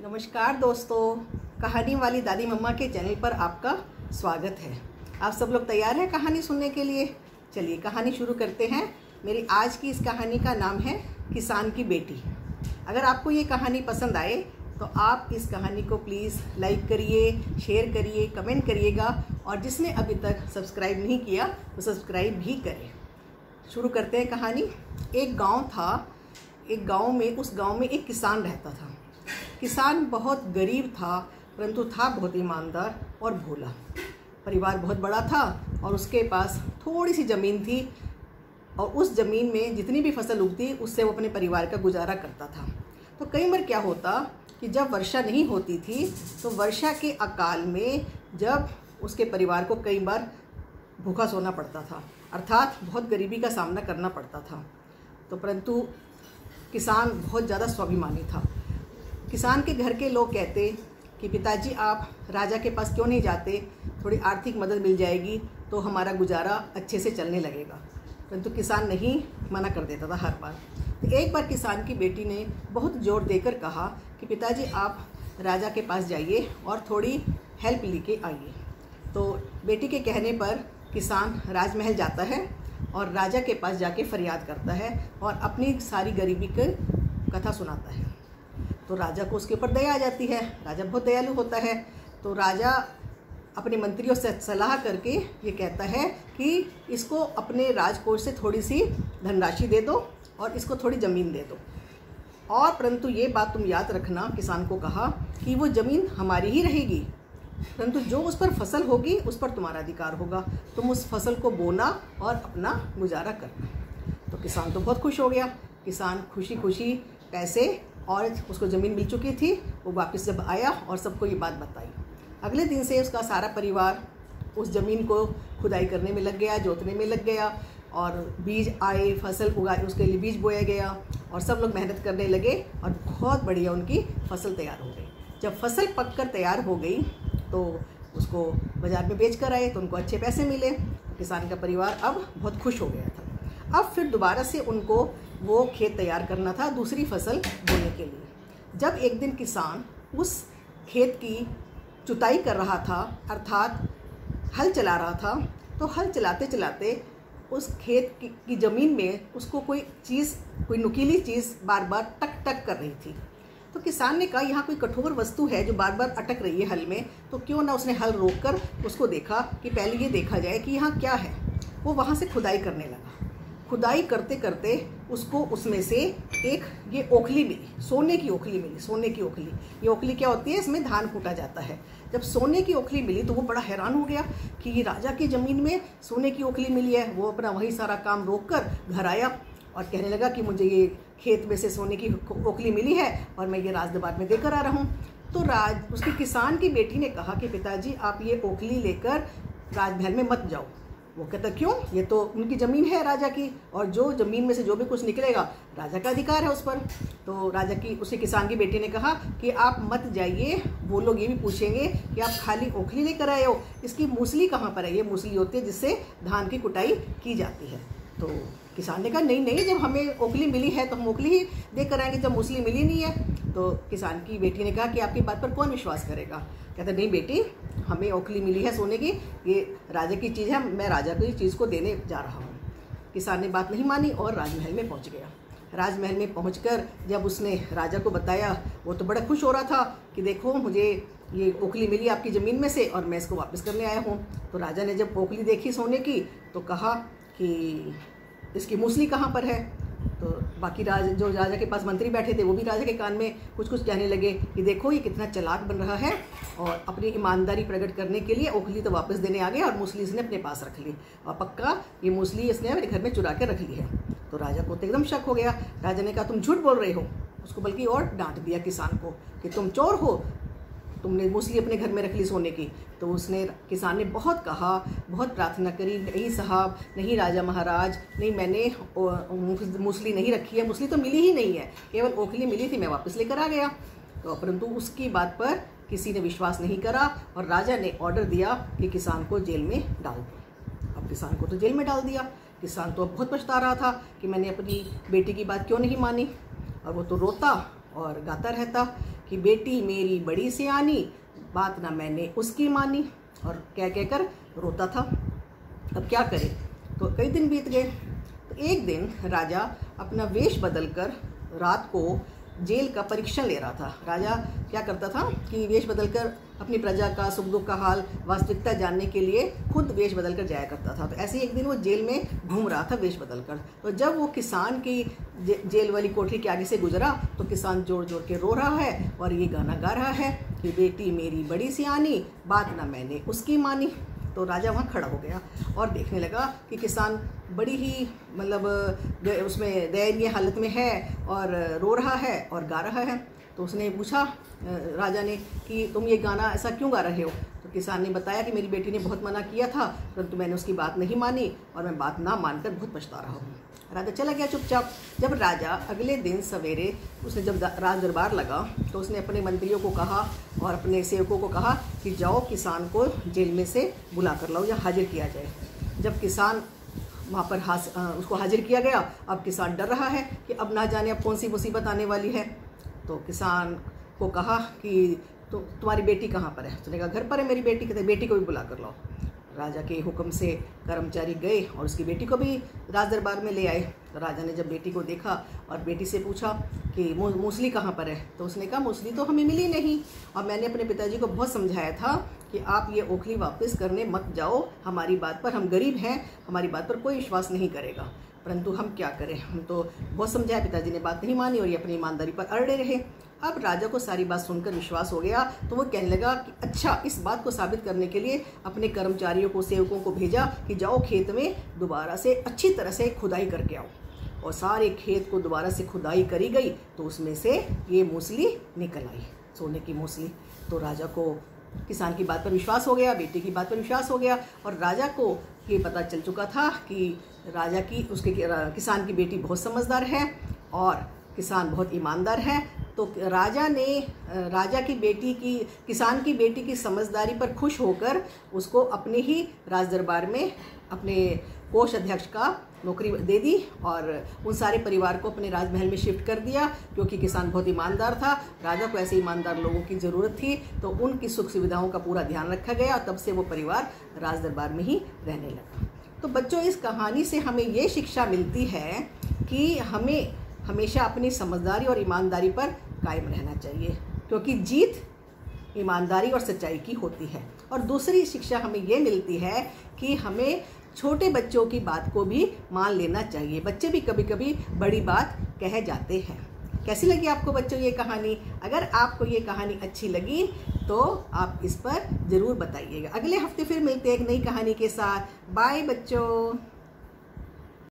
नमस्कार दोस्तों, कहानी वाली दादी मम्मा के चैनल पर आपका स्वागत है। आप सब लोग तैयार हैं कहानी सुनने के लिए? चलिए कहानी शुरू करते हैं। मेरी आज की इस कहानी का नाम है किसान की बेटी। अगर आपको ये कहानी पसंद आए तो आप इस कहानी को प्लीज़ लाइक करिए, शेयर करिए, कमेंट करिएगा और जिसने अभी तक सब्सक्राइब नहीं किया वो सब्सक्राइब भी करें। शुरू करते हैं कहानी। एक गाँव था। एक गाँव में, उस गाँव में एक किसान रहता था। किसान बहुत गरीब था, परंतु था बहुत ईमानदार और भोला। परिवार बहुत बड़ा था और उसके पास थोड़ी सी ज़मीन थी और उस ज़मीन में जितनी भी फसल उगती उससे वो अपने परिवार का गुजारा करता था। तो कई बार क्या होता कि जब वर्षा नहीं होती थी तो वर्षा के अकाल में जब उसके परिवार को कई बार भूखा सोना पड़ता था, अर्थात बहुत गरीबी का सामना करना पड़ता था। तो परंतु किसान बहुत ज़्यादा स्वाभिमानी था। किसान के घर के लोग कहते कि पिताजी आप राजा के पास क्यों नहीं जाते, थोड़ी आर्थिक मदद मिल जाएगी तो हमारा गुजारा अच्छे से चलने लगेगा। परंतु किसान नहीं, मना कर देता था हर बार। तो एक बार किसान की बेटी ने बहुत जोर देकर कहा कि पिताजी आप राजा के पास जाइए और थोड़ी हेल्प लेके आइए। तो बेटी के कहने पर किसान राजमहल जाता है और राजा के पास जाके फरियाद करता है और अपनी सारी गरीबी की कथा सुनाता है। तो राजा को उसके ऊपर दया आ जाती है। राजा बहुत दयालु होता है। तो राजा अपने मंत्रियों से सलाह करके ये कहता है कि इसको अपने राजकोष से थोड़ी सी धनराशि दे दो और इसको थोड़ी ज़मीन दे दो। और परंतु ये बात तुम याद रखना, किसान को कहा कि वो ज़मीन हमारी ही रहेगी, परंतु जो उस पर फसल होगी उस पर तुम्हारा अधिकार होगा। तुम उस फसल को बोना और अपना गुजारा करना। तो किसान तो बहुत खुश हो गया। किसान खुशी खुशी पैसे और उसको ज़मीन मिल चुकी थी, वो वापस जब आया और सबको ये बात बताई। अगले दिन से उसका सारा परिवार उस ज़मीन को खुदाई करने में लग गया, जोतने में लग गया और बीज आए, फसल उगाए, उसके लिए बीज बोया गया और सब लोग मेहनत करने लगे और बहुत बढ़िया उनकी फसल तैयार हो गई। जब फसल पककर तैयार हो गई तो उसको बाज़ार में बेच कर आए तो उनको अच्छे पैसे मिले। किसान का परिवार अब बहुत खुश हो गया था। अब फिर दोबारा से उनको वो खेत तैयार करना था दूसरी फसल बोने के लिए। जब एक दिन किसान उस खेत की जुताई कर रहा था, अर्थात हल चला रहा था, तो हल चलाते चलाते उस खेत की ज़मीन में उसको कोई नुकीली चीज़ बार बार टक टक कर रही थी। तो किसान ने कहा यहाँ कोई कठोर वस्तु है जो बार बार अटक रही है हल में, तो क्यों ना उसने हल रोककर उसको देखा कि पहले ये देखा जाए कि यहाँ क्या है। वो वहाँ से खुदाई करने लगा। खुदाई करते करते उसको उसमें से एक ये ओखली मिली, सोने की ओखली मिली। सोने की ओखली, ये ओखली क्या होती है? इसमें धान कूटा जाता है। जब सोने की ओखली मिली तो वो बड़ा हैरान हो गया कि ये राजा की ज़मीन में सोने की ओखली मिली है। वो अपना वही सारा काम रोक कर घर आया और कहने लगा कि मुझे ये खेत में से सोने की ओखली मिली है और मैं ये राजदरबार में देकर आ रहा हूँ। तो उसके किसान की बेटी ने कहा कि पिताजी आप ये ओखली लेकर राजमहल में मत जाओ। वो कहता क्यों? ये तो उनकी ज़मीन है राजा की और जो ज़मीन में से जो भी कुछ निकलेगा राजा का अधिकार है उस पर। तो उसी किसान की बेटी ने कहा कि आप मत जाइए, वो लोग ये भी पूछेंगे कि आप खाली ओखली लेकर आए हो, इसकी मूसली कहाँ पर है? ये मूसली होती है जिससे धान की कुटाई की जाती है। तो किसान ने कहा नहीं, जब हमें ओखली मिली है तो हम ओखली ही देकर आएंगे, जब मूसली मिली नहीं है। तो किसान की बेटी ने कहा कि आपकी बात पर कौन विश्वास करेगा? कहता नहीं बेटी, हमें ओखली मिली है सोने की, ये राजा की चीज़ है, मैं राजा को इस चीज़ को देने जा रहा हूँ। किसान ने बात नहीं मानी और राजमहल में पहुँच गया। राजमहल में पहुँचकर जब उसने राजा को बताया, वो तो बड़ा खुश हो रहा था कि देखो मुझे ये ओखली मिली आपकी ज़मीन में से और मैं इसको वापस करने आया हूँ। तो राजा ने जब ओखली देखी सोने की तो कहा कि इसकी मूसली कहाँ पर है? तो बाकी जो राजा के पास मंत्री बैठे थे वो भी राजा के कान में कुछ कहने लगे कि देखो ये कितना चालाक बन रहा है और अपनी ईमानदारी प्रकट करने के लिए ओखली तो वापस देने आ गया और मूसली इसने अपने पास रख ली और पक्का ये मूसली इसने मेरे घर में चुरा के रख ली है। तो राजा को तो एकदम शक हो गया। राजा ने कहा तुम झूठ बोल रहे हो। उसको बल्कि और डांट दिया किसान को कि तुम चोर हो, तुमने मूसली अपने घर में रख ली सोने की। तो किसान ने बहुत कहा, बहुत प्रार्थना करी, नहीं साहब, नहीं राजा महाराज, नहीं मैंने मूसली नहीं रखी है, मूसली तो मिली ही नहीं है, केवल ओखली मिली थी, मैं वापस लेकर आ गया। तो परंतु उसकी बात पर किसी ने विश्वास नहीं करा और राजा ने ऑर्डर दिया कि किसान को जेल में डाल दो। अब किसान को तो जेल में डाल दिया। किसान तो अब बहुत पछता रहा था कि मैंने अपनी बेटी की बात क्यों नहीं मानी, और वो तो रोता और गाता रहता कि बेटी मेरी बड़ी सियानी, बात ना मैंने उसकी मानी, और कह कहकर रोता था। अब क्या करे। तो कई दिन बीत गए। तो एक दिन राजा अपना वेश बदलकर रात को जेल का परीक्षण ले रहा था। राजा क्या करता था कि वेश बदलकर अपनी प्रजा का सुख दुख का हाल, वास्तविकता जानने के लिए खुद वेश बदलकर जाया करता था। तो ऐसे ही एक दिन वो जेल में घूम रहा था वेश बदलकर। तो जब वो किसान की जेल वाली कोठरी के आगे से गुजरा तो किसान जोर जोर के रो रहा है और ये गाना गा रहा है कि बेटी मेरी बड़ी सियानी, बात ना मैंने उसकी मानी। तो राजा वहाँ खड़ा हो गया और देखने लगा कि किसान बड़ी ही मतलब उसमें दयनीय हालत में है और रो रहा है और गा रहा है। तो उसने पूछा राजा ने कि तुम ये गाना ऐसा क्यों गा रहे हो। तो किसान ने बताया कि मेरी बेटी ने बहुत मना किया था, परंतु मैंने उसकी बात नहीं मानी और मैं बात ना मानकर बहुत पछता रहा हूँ। राजा चला गया चुपचाप। जब राजा अगले दिन सवेरे उसने जब राज दरबार लगा तो उसने अपने मंत्रियों को कहा और अपने सेवकों को कहा कि जाओ किसान को जेल में से बुला कर लाओ या हाजिर किया जाए। जब किसान वहाँ पर उसको हाजिर किया गया, अब किसान डर रहा है कि अब ना जाने अब कौन सी मुसीबत आने वाली है। तो किसान को कहा कि तो तुम्हारी बेटी कहाँ पर है। उसने कहा घर पर है मेरी बेटी। कहते बेटी को भी बुला कर लाओ। राजा के हुक्म से कर्मचारी गए और उसकी बेटी को भी राज दरबार में ले आए। तो राजा ने जब बेटी को देखा और बेटी से पूछा कि मूसली कहाँ पर है। तो उसने कहा मूसली तो हमें मिली नहीं और मैंने अपने पिताजी को बहुत समझाया था कि आप ये ओखली वापस करने मत जाओ, हमारी बात पर, हम गरीब हैं, हमारी बात पर कोई विश्वास नहीं करेगा, परंतु हम क्या करें। हम तो बहुत समझाया, पिताजी ने बात नहीं मानी और ये अपनी ईमानदारी पर अड़े रहे। अब राजा को सारी बात सुनकर विश्वास हो गया तो वो कहने लगा कि अच्छा, इस बात को साबित करने के लिए अपने कर्मचारियों को, सेवकों को भेजा कि जाओ खेत में दोबारा से अच्छी तरह से खुदाई करके आओ। और सारे खेत को दोबारा से खुदाई करी गई तो उसमें से ये मूसली निकल आई, सोने की मूसली। तो राजा को किसान की बात पर विश्वास हो गया, बेटी की बात पर विश्वास हो गया और राजा को ये पता चल चुका था कि किसान की बेटी बहुत समझदार है और किसान बहुत ईमानदार है। तो राजा की बेटी की, किसान की बेटी की समझदारी पर खुश होकर उसको अपने ही राज दरबार में अपने कोष अध्यक्ष का नौकरी दे दी और उन सारे परिवार को अपने राजमहल में शिफ्ट कर दिया, क्योंकि किसान बहुत ईमानदार था। राजा को ऐसे ईमानदार लोगों की ज़रूरत थी, तो उनकी सुख सुविधाओं का पूरा ध्यान रखा गया। तब से वो परिवार राज दरबार में ही रहने लगा। तो बच्चों, इस कहानी से हमें ये शिक्षा मिलती है कि हमें हमेशा अपनी समझदारी और ईमानदारी पर कायम रहना चाहिए, क्योंकि जीत ईमानदारी और सच्चाई की होती है। और दूसरी शिक्षा हमें ये मिलती है कि हमें छोटे बच्चों की बात को भी मान लेना चाहिए। बच्चे भी कभी कभी बड़ी बात कह जाते हैं। कैसी लगी आपको बच्चों ये कहानी? अगर आपको ये कहानी अच्छी लगी तो आप इस पर ज़रूर बताइएगा। अगले हफ्ते फिर मिलते हैं एक नई कहानी के साथ। बाय बच्चों।